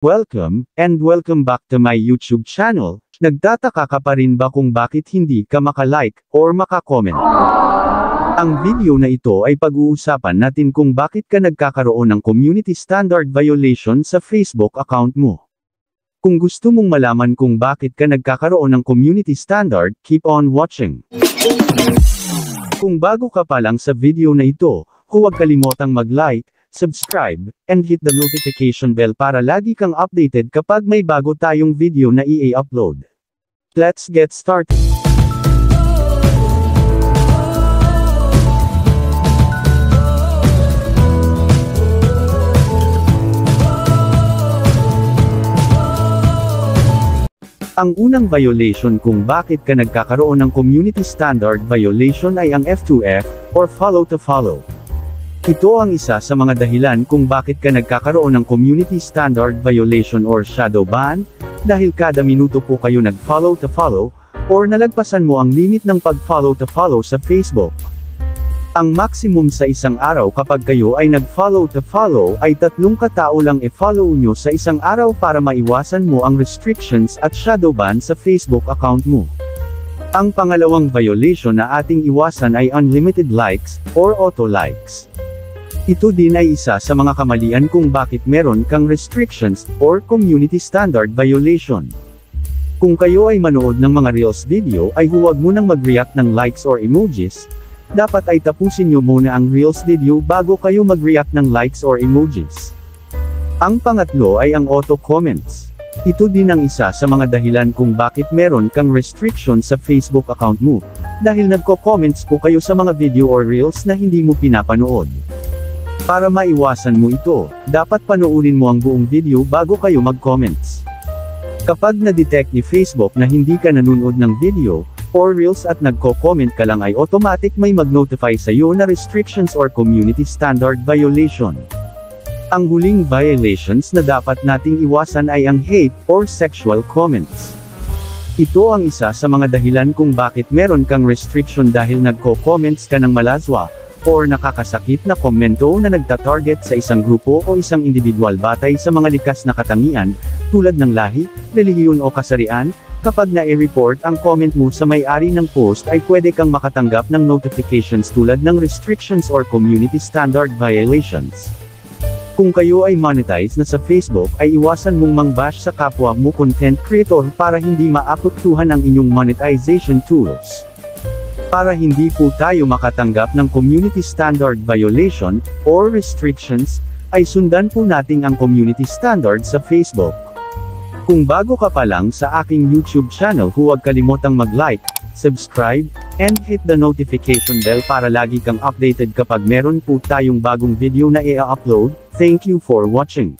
Welcome back to my YouTube channel. Nagtataka ka pa rin ba kung bakit hindi ka maka-like or maka-comment? Ang video na ito ay pag-uusapan natin kung bakit ka nagkakaroon ng community standard violation sa Facebook account mo. Kung gusto mong malaman kung bakit ka nagkakaroon ng community standard, keep on watching. Kung bago ka pa lang sa video na ito, huwag kalimotang mag-like, subscribe, and hit the notification bell para lagi kang updated kapag may bago tayong video na i-upload. Let's get started. Ang unang violation kung bakit ka nagkakaroon ng community standard violation ay ang F2F, or follow to follow. Ito ang isa sa mga dahilan kung bakit ka nagkakaroon ng community standard violation or shadow ban, dahil kada minuto po kayo nag-follow to follow, or nalagpasan mo ang limit ng pag-follow to follow sa Facebook. Ang maximum sa isang araw kapag kayo ay nag-follow to follow ay 3 katao lang i-follow nyo sa isang araw para maiwasan mo ang restrictions at shadow ban sa Facebook account mo. Ang pangalawang violation na ating iwasan ay unlimited likes, or auto likes. Ito din ay isa sa mga kamalian kung bakit meron kang restrictions, or community standard violation. Kung kayo ay manood ng mga Reels video ay huwag munang mag-react ng likes or emojis, dapat ay tapusin nyo muna ang Reels video bago kayo mag-react ng likes or emojis. Ang pangatlo ay ang auto comments. Ito din ang isa sa mga dahilan kung bakit meron kang restriction sa Facebook account mo, dahil nagko-comments po kayo sa mga video or Reels na hindi mo pinapanood. Para maiwasan mo ito, dapat panoorin mo ang buong video bago kayo mag-comments. Kapag na-detect ni Facebook na hindi ka nanonood ng video, or Reels at nagko-comment ka lang ay automatic may mag-notify sa iyo na restrictions or community standard violation. Ang huling violations na dapat nating iwasan ay ang hate or sexual comments. Ito ang isa sa mga dahilan kung bakit meron kang restriction dahil nagko-comments ka ng malazwa, or nakakasakit na komento na nagtatarget sa isang grupo o isang individual batay sa mga likas na katangian, tulad ng lahi, relihiyon o kasarian. Kapag na-report ang comment mo sa may-ari ng post ay pwede kang makatanggap ng notifications tulad ng restrictions or community standard violations. Kung kayo ay monetize na sa Facebook ay iwasan mong mang-bash sa kapwa mo content creator para hindi maapektuhan ang inyong monetization tools. Para hindi po tayo makatanggap ng community standard violation, or restrictions, ay sundan po natin ang community standard sa Facebook. Kung bago ka pa lang sa aking YouTube channel huwag kalimotang mag-like, subscribe, and hit the notification bell para lagi kang updated kapag meron po tayong bagong video na i-upload. Thank you for watching.